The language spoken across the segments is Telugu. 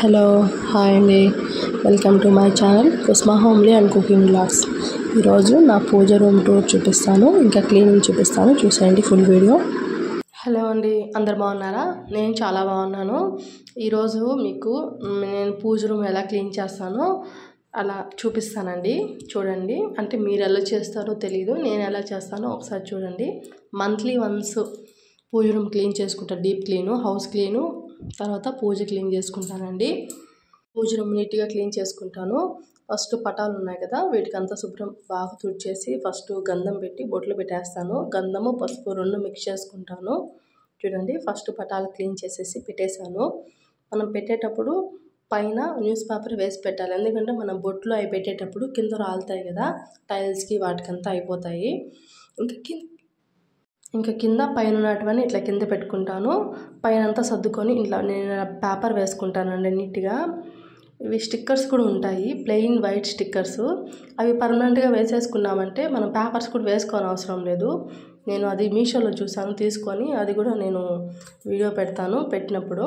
హలో హాయ్ అండి, welcome to my channel Kusma homely and cooking blogs. ఈరోజు నా పూజ రూమ్ టూర్ చూపిస్తాను, ఇంకా క్లీనింగ్ చూపిస్తాను, చూసేయండి ఫుల్ వీడియో. హలో అండి, అందరు బాగున్నారా? నేను చాలా బాగున్నాను. ఈరోజు మీకు నేను పూజ రూమ్ ఎలా క్లీన్ చేస్తానో అలా చూపిస్తానండి. చూడండి, అంటే మీరు ఎలా చేస్తారో తెలీదు, నేను ఎలా చేస్తానో ఒకసారి చూడండి. మంత్లీ వన్స్ పూజ రూమ్ క్లీన్ చేసుకుంటాను, డీప్ క్లీను, హౌస్ క్లీను, తర్వాత పూజ క్లీన్ చేసుకుంటానండి. పూజ రూమ్ నీట్గా క్లీన్ చేసుకుంటాను. ఫస్ట్ పటాలు ఉన్నాయి కదా, వీటికంతా శుభ్రం బాగా తుడిచేసి ఫస్ట్ గంధం పెట్టి బొట్లు పెట్టేస్తాను. గంధము పసుపు రెండు మిక్స్ చేసుకుంటాను. చూడండి, ఫస్ట్ పటాలు క్లీన్ చేసేసి పెట్టేశాను. మనం పెట్టేటప్పుడు పైన న్యూస్ పేపర్ వేసి పెట్టాలి, ఎందుకంటే మనం బొట్లు అవి పెట్టేటప్పుడు కింద రాలుతాయి కదా, టైల్స్కి వాటికంతా అయిపోతాయి. ఇంకా కింద పైన ఉన్నటువన్నీ ఇట్లా కింద పెట్టుకుంటాను. పైన అంతా సర్దుకొని ఇట్లా నేను పేపర్ వేసుకుంటానండి నీట్గా. ఇవి స్టిక్కర్స్ కూడా ఉంటాయి, ప్లెయిన్ వైట్ స్టిక్కర్స్. అవి పర్మనెంట్గా వేసేసుకున్నామంటే మనం పేపర్స్ కూడా వేసుకోని అవసరం లేదు. నేను అది మీషోలో చూసాను తీసుకొని, అది కూడా నేను వీడియో పెడతాను పెట్టినప్పుడు.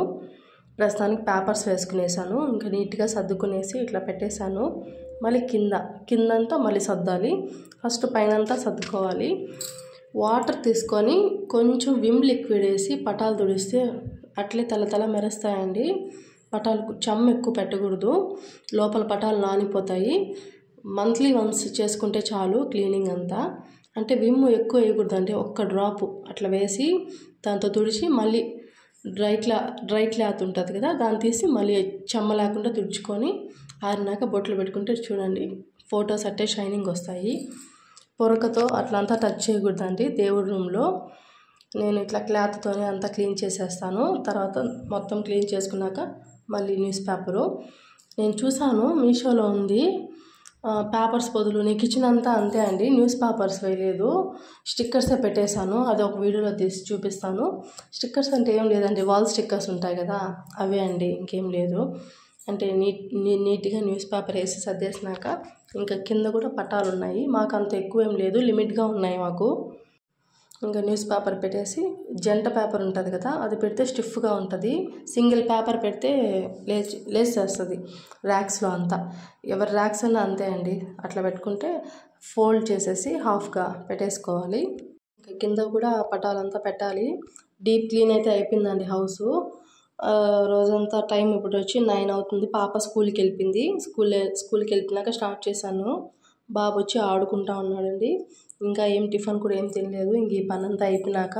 ప్రస్తుతానికి పేపర్స్ వేసుకునేసాను. ఇంకా నీట్గా సర్దుకునేసి ఇట్లా పెట్టేశాను. మళ్ళీ కిందంతా మళ్ళీ సర్దాలి. ఫస్ట్ పైనంతా సర్దుకోవాలి. వాటర్ తీసుకొని కొంచెం విమ్ లిక్విడ్ వేసి పటాలు తుడిస్తే అట్లే తల మెరుస్తాయండి. పటాలు చెమ్మ ఎక్కువ పెట్టకూడదు, లోపల పటాలు నానిపోతాయి. మంత్లీ వన్స్ చేసుకుంటే చాలు క్లీనింగ్ అంతా. అంటే విమ్ ఎక్కువ వేయకూడదు, అంటే ఒక్క డ్రాపు అట్లా వేసి దాంతో తుడిచి మళ్ళీ డ్రై క్లాత్ ఉంటుంది కదా, దాన్ని తీసి మళ్ళీ చెమ్మ లేకుండా తుడుచుకొని ఆరినాక బొట్లు పెట్టుకుంటే చూడండి ఫొటోస్ అట్టే షైనింగ్ వస్తాయి. పొరకతో అట్లంతా టచ్ చేయకూడదండి దేవుడి రూమ్లో. నేను ఇట్లా క్లాత్తోనే అంతా క్లీన్ చేసేస్తాను. తర్వాత మొత్తం క్లీన్ చేసుకున్నాక మళ్ళీ న్యూస్ పేపరు నేను చూసాను మీషోలో ఉంది. పేపర్స్ బదులు నేను కిచెన్ అంతా అంతే అండి, న్యూస్ పేపర్స్ వేయలేదు, స్టిక్కర్సే పెట్టేశాను. అది ఒక వీడియోలో తీసి చూపిస్తాను. స్టిక్కర్స్ అంటే ఏం లేదండి, వాల్ స్టిక్కర్స్ ఉంటాయి కదా అవే అండి, ఇంకేం లేదు. అంటే నీట్గా న్యూస్ పేపర్ వేసి సర్దేసినాక ఇంకా కింద కూడా పటాలు ఉన్నాయి. మాకు అంత ఎక్కువ ఏం లేదు, లిమిట్గా ఉన్నాయి మాకు. ఇంకా న్యూస్ పేపర్ పెట్టేసి జంట పేపర్ ఉంటుంది కదా, అది పెడితే స్టిఫ్గా ఉంటుంది. సింగిల్ పేపర్ పెడితే లేచేస్తుంది ర్యాక్స్లో అంతా. ఎవరి ర్యాక్స్ అన్నా అంతే అండి, అట్లా పెట్టుకుంటే ఫోల్డ్ చేసేసి హాఫ్గా పెట్టేసుకోవాలి. ఇంకా కింద కూడా పటాలంతా పెట్టాలి. డీప్ క్లీన్ అయితే అయిపోయిందండి హౌసు. రోజంతా టైం ఇప్పుడు వచ్చి 9 అవుతుంది. పాప స్కూల్కి వెళ్ళిపోయింది. స్కూల్కి వెళ్ళిపోయినాక స్టార్ట్ చేశాను. బాబు వచ్చి ఆడుకుంటా ఉన్నాడండి. ఇంకా ఏం టిఫిన్ కూడా ఏం తినలేదు. ఇంక ఈ పని అంతా అయిపోయినాక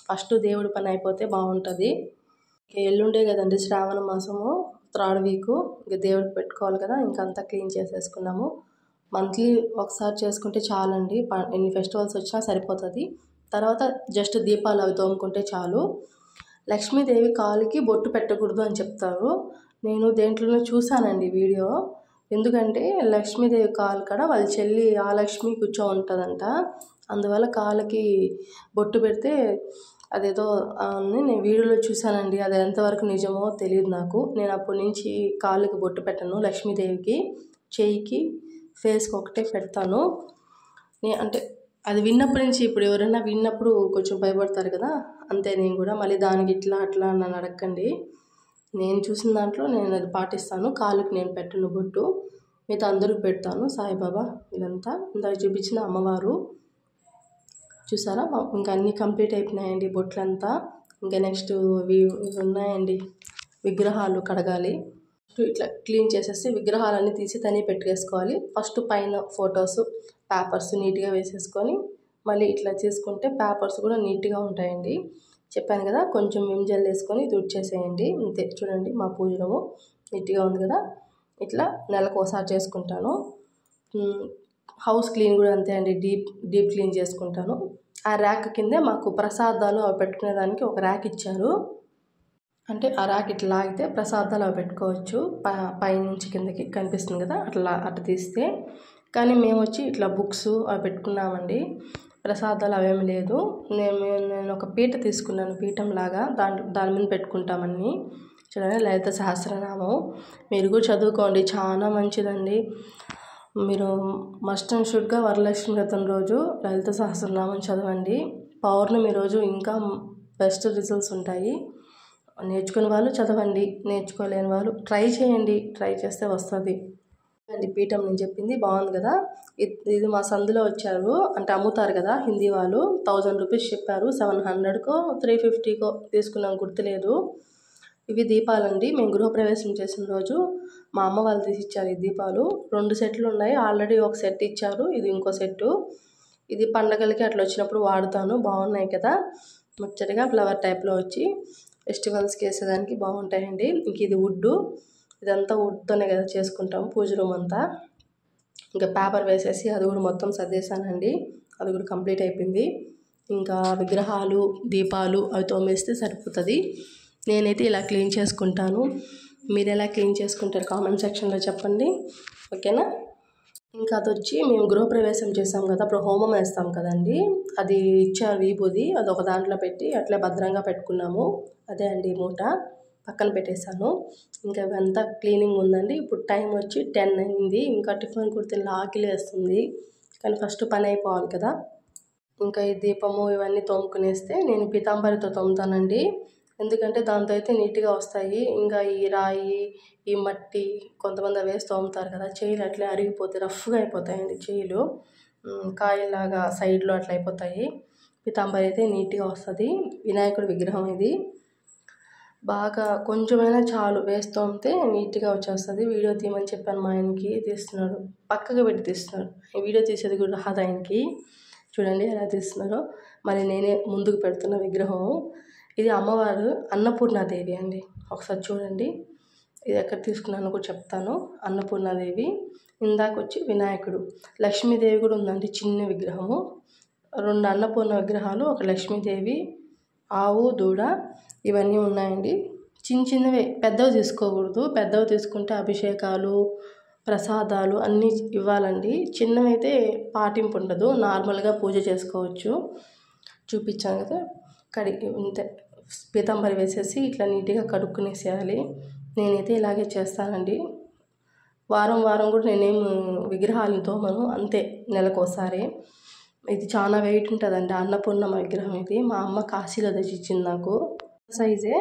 ఫస్ట్ దేవుడి పని అయిపోతే బాగుంటుంది. ఎల్లుండే కదండి శ్రావణ మాసము, 3rd వీక్. ఇంక దేవుడికి పెట్టుకోవాలి కదా, ఇంకంతా క్లీన్ చేసేసుకున్నాము. మంత్లీ ఒకసారి చేసుకుంటే చాలండి, ఎన్ని ఫెస్టివల్స్ వచ్చినా సరిపోతుంది. తర్వాత జస్ట్ దీపాలు అవి తోముకుంటే చాలు. లక్ష్మీదేవి కాలుకి బొట్టు పెట్టకూడదు అని చెప్తారు. నేను దేంట్లోనూ చూశానండి వీడియో. ఎందుకంటే లక్ష్మీదేవి కాలు కాడ వాళ్ళ చెల్లి ఆ లక్ష్మి కూర్చో ఉంటుందంట. అందువల్ల కాళ్ళకి బొట్టు పెడితే అదేదో నేను వీడియోలో చూశానండి. అది ఎంతవరకు నిజమో తెలియదు నాకు. నేను అప్పటి నుంచి కాళ్ళకి బొట్టు పెట్టను లక్ష్మీదేవికి. చెయ్యికి, ఫేస్కి ఒకటే పెడతాను. అంటే అది విన్నప్పటి నుంచి, ఇప్పుడు ఎవరైనా విన్నప్పుడు కొంచెం భయపడతారు కదా, అంతే నేను కూడా. మళ్ళీ దానికి ఇట్లా అట్లా నన్ను అడగండి. నేను చూసిన దాంట్లో నేను అది పాటిస్తాను. కాలుకి నేను పెట్టను బొట్టు, మిగతా అందరికి పెడతాను. సాయిబాబా ఇదంతా ఇందాక చూపించిన అమ్మవారు చూసారా. ఇంకా అన్నీ కంప్లీట్ అయిపోయినాయండి బొట్లంతా. ఇంకా నెక్స్ట్ ఇవి ఉన్నాయండి, విగ్రహాలు కడగాలి. ఇట్లా క్లీన్ చేసేసి విగ్రహాలన్నీ తీసి తని పెట్టేసుకోవాలి. ఫస్ట్ పైన ఫొటోస్ పేపర్స్ నీట్గా వేసేసుకొని మళ్ళీ ఇట్లా చేసుకుంటే పేపర్స్ కూడా నీట్గా ఉంటాయండి. చెప్పాను కదా, కొంచెం విమ్ జెల్ వేసుకొని తుడిచేసేయండి అంతే. చూడండి మా పూజ రూము నీట్గా ఉంది కదా. ఇట్లా నెలకు ఒకసారి చేసుకుంటాను. హౌస్ క్లీన్ కూడా అంతే అండి, డీప్ క్లీన్ చేసుకుంటాను. ఆ ర్యాక్ కిందే మాకు ప్రసాదాలు అవి పెట్టుకునేదానికి ఒక ర్యాక్ ఇచ్చారు. అంటే ఆ ర్యాక్ ఇట్లా లాగితే ప్రసాదాలు అవి పెట్టుకోవచ్చు. పైనుంచి కిందకి కనిపిస్తుంది కదా, అట్లా తీస్తే. కానీ మేము వచ్చి ఇట్లా బుక్స్ అవి పెట్టుకున్నామండి, ప్రసాదాలు అవేమి లేదు. నేను ఒక పీట తీసుకున్నాను, పీఠం లాగా, దాని మీద పెట్టుకుంటామన్నీ. చూడండి, లలిత సహస్రనామం మీరు కూడా చదువుకోండి, చాలా మంచిదండి. మీరు మస్ట్ అండ్ షుడ్గా వరలక్ష్మి వ్రతం రోజు లలిత సహస్రనామం చదవండి. పౌర్ణమి రోజు ఇంకా బెస్ట్ రిజల్ట్స్ ఉంటాయి. నేర్చుకునే వాళ్ళు చదవండి, నేర్చుకోలేని వాళ్ళు ట్రై చేయండి, ట్రై చేస్తే వస్తుంది అండి. పీఠం నేను చెప్పింది బాగుంది కదా. ఇది మా సందులో వచ్చారు అంటే అమ్ముతారు కదా హిందీ వాళ్ళు. 1000 రూపీస్ చెప్పారు, 700కో 350కో తీసుకున్నాం, గుర్తులేదు. ఇవి దీపాలండి. మేము గృహప్రవేశం చేసిన రోజు మా అమ్మ వాళ్ళు తీసిచ్చారు ఈ దీపాలు. 2 సెట్లు ఉన్నాయి, ఆల్రెడీ ఒక సెట్ ఇచ్చారు, ఇది ఇంకో సెట్టు. ఇది పండగలకి అట్లా వచ్చినప్పుడు వాడుతాను, బాగున్నాయి కదా. ముచ్చటగా ఫ్లవర్ టైప్లో వచ్చి ఫెస్టివల్స్కి వేసేదానికి బాగుంటాయండి. ఇంక ఇది వుడ్డు, ఇదంతా వుడ్తోనే కదా చేసుకుంటాం పూజ రూమ్ అంతా. ఇంకా పేపర్ వేసేసి అది కూడా మొత్తం సర్దేశానండి, అది కూడా కంప్లీట్ అయిపోయింది. ఇంకా విగ్రహాలు దీపాలు అవి తోమేస్తే సరిపోతుంది. నేనైతే ఇలా క్లీన్ చేసుకుంటాను. మీరు ఎలా క్లీన్ చేసుకుంటారు కామెంట్ సెక్షన్లో చెప్పండి, ఓకేనా. ఇంకా అది వచ్చి మేము గృహప్రవేశం చేసాం కదా, అప్పుడు హోమం వేస్తాం కదండి, అది ఇచ్చారు విభూది, అది ఒక దాంట్లో పెట్టి అట్లా భద్రంగా పెట్టుకున్నాము. అదే అండి మూట పక్కన పెట్టేశాను. ఇంకా ఇవంతా క్లీనింగ్ ఉందండి. ఇప్పుడు టైం వచ్చి 10 అయింది. ఇంకా టిఫిన్ కుర్తిని ఆకలి వేస్తుంది, కానీ ఫస్ట్ పని అయిపోవాలి కదా. ఇంకా ఈ దీపము ఇవన్నీ తోముకునేస్తే నేను పీతాంబరితో తోముతానండి, ఎందుకంటే దాంతో అయితే నీట్గా వస్తాయి. ఇంకా ఈ రాయి ఈ మట్టి కొంతమంది వేసి తోముతారు కదా, చేయిలు అట్లా అరిగిపోతాయి, రఫ్గా అయిపోతాయండి చేయిలు, కాయలాగా సైడ్లో అట్లా అయిపోతాయి. పీతాంబరి అయితే నీట్గా వస్తుంది. వినాయకుడి విగ్రహం ఇది, బాగా కొంచెమైనా చాలు వేసి తోమితే నీట్గా వచ్చేస్తుంది. వీడియో తీయమని చెప్పాను మా ఆయనకి, తీస్తున్నాడు, పక్కకు పెట్టి తీస్తున్నాడు. ఈ వీడియో తీసేది కూడా రాదు ఆయనకి. చూడండి ఎలా తీస్తున్నారో. మరి నేనే ముందుకు పెడుతున్న విగ్రహం. ఇది అమ్మవారు అన్నపూర్ణాదేవి అండి, ఒకసారి చూడండి. ఇది ఎక్కడ తీసుకున్నానో కూడా చెప్తాను. అన్నపూర్ణాదేవి. ఇందాక వచ్చి వినాయకుడు. లక్ష్మీదేవి కూడా ఉందండి, చిన్న విగ్రహము. 2 అన్నపూర్ణ విగ్రహాలు, ఒక లక్ష్మీదేవి, ఆవు దూడ ఇవన్నీ ఉన్నాయండి. చిన్నవే, పెద్దవి తీసుకోకూడదు. పెద్దవి తీసుకుంటే అభిషేకాలు ప్రసాదాలు అన్నీ ఇవ్వాలండి. చిన్నవైతే పాటింపు ఉండదు, నార్మల్గా పూజ చేసుకోవచ్చు. చూపించాను కదా, ఇంతే. పీతాంబరి వేసేసి ఇట్లా నీట్గా కడుక్కునేసేయాలి. నేనైతే ఇలాగే చేస్తానండి. వారం కూడా నేనేం విగ్రహాలను తోమను, అంతే, నెలకోసారి. ఇది చాలా వెయిట్ ఉంటుందండి అన్నపూర్ణమ్మ విగ్రహం. ఇది మా అమ్మ కాశీలో తెచ్చిచ్చింది నాకు. సైజే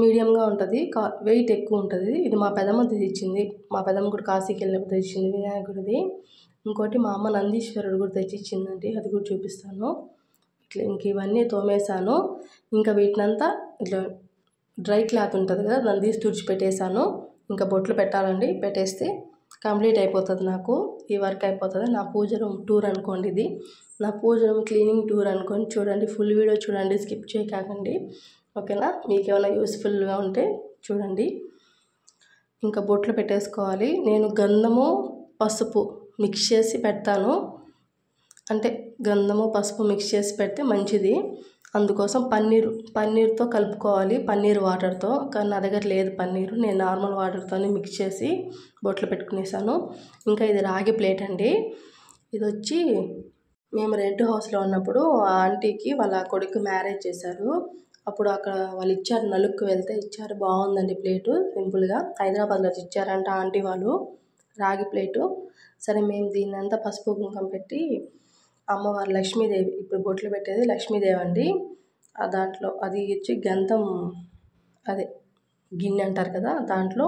మీడియంగా ఉంటుంది, వెయిట్ ఎక్కువ ఉంటుంది. ఇది మా పెదమ్మ తెచ్చిచ్చింది, మా పెదమ్మ కూడా కాశీకి వెళ్ళినప్పుడు తెచ్చింది వినాయకుడిది. ఇంకోటి మా అమ్మ నందీశ్వరుడు కూడా తెచ్చిచ్చిందండి, అది కూడా చూపిస్తాను. ఇట్లా ఇంక ఇవన్నీ తోమేశాను. ఇంకా వీటినంతా ఇట్లా డ్రై క్లాత్ ఉంటుంది కదా, దాన్ని తీసి తుడిచిపెట్టేశాను. ఇంకా బొట్లు పెట్టాలండి, పెట్టేస్తే కంప్లీట్ అయిపోతుంది నాకు, ఈ వర్క్ అయిపోతుంది. నా పూజ రూమ్ టూర్ అనుకోండి ఇది, నా పూజ రూమ్ క్లీనింగ్ టూర్ అనుకోండి. చూడండి, ఫుల్ వీడియో చూడండి, స్కిప్ చేయకండి, ఓకేనా. మీకు ఏమైనా యూస్ఫుల్గా ఉంటే చూడండి. ఇంకా బొట్లు పెట్టేసుకోవాలి. నేను గంధము పసుపు మిక్స్ చేసి పెడతాను, అంటే గంధము పసుపు మిక్స్ చేసి పెడితే మంచిది. అందుకోసం పన్నీర్తో కలుపుకోవాలి, పన్నీర్ వాటర్తో. కానీ నా దగ్గర లేదు పన్నీరు, నేను నార్మల్ వాటర్తోనే మిక్స్ చేసి బొట్లు పెట్టుకునేసాను. ఇంకా ఇది రాగి ప్లేట్ అండి. ఇది వచ్చి మేము రెంట్ హౌస్లో ఉన్నప్పుడు ఆ ఆంటీకి వాళ్ళ కొడుకు మ్యారేజ్ చేశారు. అప్పుడు అక్కడ వాళ్ళు ఇచ్చారు, నలుక్కు వెళ్తే ఇచ్చారు. బాగుందండి ప్లేటు, సింపుల్గా హైదరాబాద్లో ఇచ్చారంట ఆంటీ వాళ్ళు, రాగి ప్లేటు. సరే మేము దీన్ని అంతా పసుపు కుంకం పెట్టి అమ్మవారు లక్ష్మీదేవి, ఇప్పుడు బొట్లు పెట్టేది లక్ష్మీదేవి అండి. దాంట్లో అది ఇచ్చి గంధం, అదే గిన్నె అంటారు కదా, దాంట్లో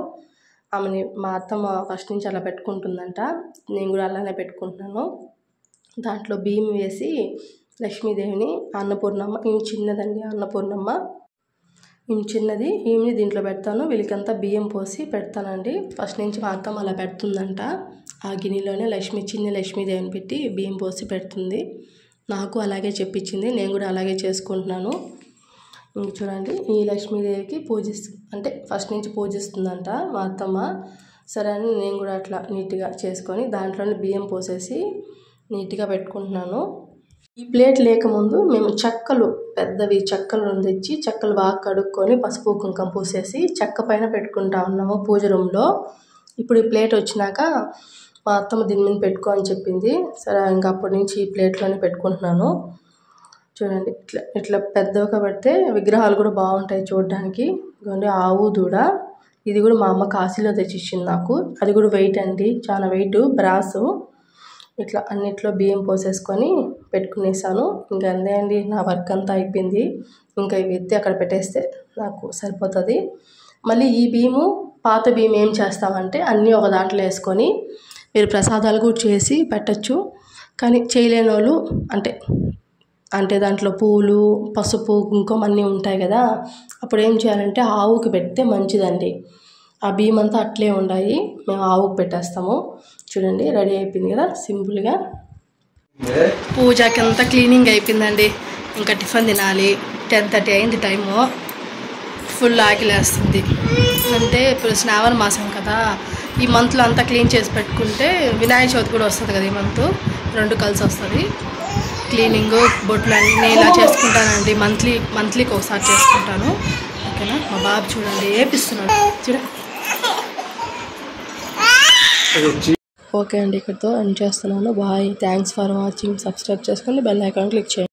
ఆమెని మా అత్తమ్మ ఫస్ట్ నుంచి అలా పెట్టుకుంటుందంట, నేను కూడా అలానే పెట్టుకుంటున్నాను. దాంట్లో బియ్యం వేసి లక్ష్మీదేవిని, అన్నపూర్ణమ్మ, ఈమె చిన్నదండి అన్నపూర్ణమ్మ, ఈమె చిన్నది, ఈమెని దీంట్లో పెడతాను. వీళ్ళకంతా బియ్యం పోసి పెడతానండి. ఫస్ట్ నుంచి మా అత్తమ్మ అలా పెడుతుందంట. ఆ గిన్నెలోనే చిన్న లక్ష్మీదేవిని పెట్టి బియ్యం పోసి పెడుతుంది. నాకు అలాగే చెప్పించింది, నేను కూడా అలాగే చేసుకుంటున్నాను. ఇంక చూడండి, ఈ లక్ష్మీదేవికి అంటే ఫస్ట్ నుంచి పూజిస్తుందంట మా అత్తమ్మ. సరే అని నేను కూడా అట్లా నీట్గా చేసుకొని దాంట్లోనే బియ్యం పోసేసి నీట్గా పెట్టుకుంటున్నాను. ఈ ప్లేట్ లేకముందు మేము పెద్దవి చెక్కలు తెచ్చి చెక్కలు బాగా కడుక్కొని పసుపు కుంకం పూసేసి చెక్క పైన పెట్టుకుంటా ఉన్నాము పూజ రూమ్లో. ఇప్పుడు ఈ ప్లేట్ వచ్చినాక మా అత్తమ్మ దీని మీద పెట్టుకో అని చెప్పింది. సరే ఇంకా అప్పటి నుంచి ఈ ప్లేట్లోనే పెట్టుకుంటున్నాను. చూడండి, ఇట్లా పెద్దగా పెడితే విగ్రహాలు కూడా బాగుంటాయి చూడడానికి. ఇదిగోండి ఆవు దూడ, ఇది కూడా మా అమ్మ కాశీలో తెచ్చిచ్చింది నాకు. అది కూడా వెయిట్ అండి, చాలా వెయిట్, బ్రాసు. ఇట్లా అన్నిట్లో బియ్యం పోసేసుకొని పెట్టుకునేసాను. ఇంకా అంతే అండి, నా వర్క్ అంతా అయిపోయింది. ఇంకా ఇవి ఎత్తి అక్కడ పెట్టేస్తే నాకు సరిపోతుంది. మళ్ళీ ఈ బియ్యము పాత బియ్యం ఏం చేస్తామంటే అన్నీ ఒక దాంట్లో వేసుకొని మీరు ప్రసాదాలు కూడా చేసి పెట్టచ్చు. కానీ చేయలేని వాళ్ళు అంటే దాంట్లో పూలు, పసుపు, కుంకుమ అన్నీ ఉంటాయి కదా, అప్పుడు ఏం చేయాలంటే ఆవుకి పెడితే మంచిదండి. ఆ బియ్యం అంతా అట్లే ఉన్నాయి, మేము ఆవుకి పెట్టేస్తాము. చూడండి రెడీ అయిపోయింది కదా సింపుల్గా. పూజకి అంతా క్లీనింగ్ అయిపోయిందండి. ఇంకా టిఫిన్ తినాలి. 10:30 అయింది టైము. ఫుల్ ఆకలేస్తుంది. అంటే ఇప్పుడు శ్రావణ మాసం కదా, ఈ మంత్లో అంతా క్లీన్ చేసి పెట్టుకుంటే వినాయక చవితి కూడా వస్తుంది కదా, ఈ మంత్ 2 కలిసి వస్తుంది. క్లీనింగ్, బొట్లు అన్నీ ఇలా చేసుకుంటానండి. మంత్లీకి ఒకసారి చేసుకుంటాను. ఓకేనా. మా బాబు చూడండి ఏపిస్తున్నాడు చూడ. ఓకే అండి, ఇక్కడితో ఎండ్ చేస్తున్నాను. Bye. Thanks for watching. Subscribe చేసుకోండి, బెల్ ఐకాన్ క్లిక్ చేయండి.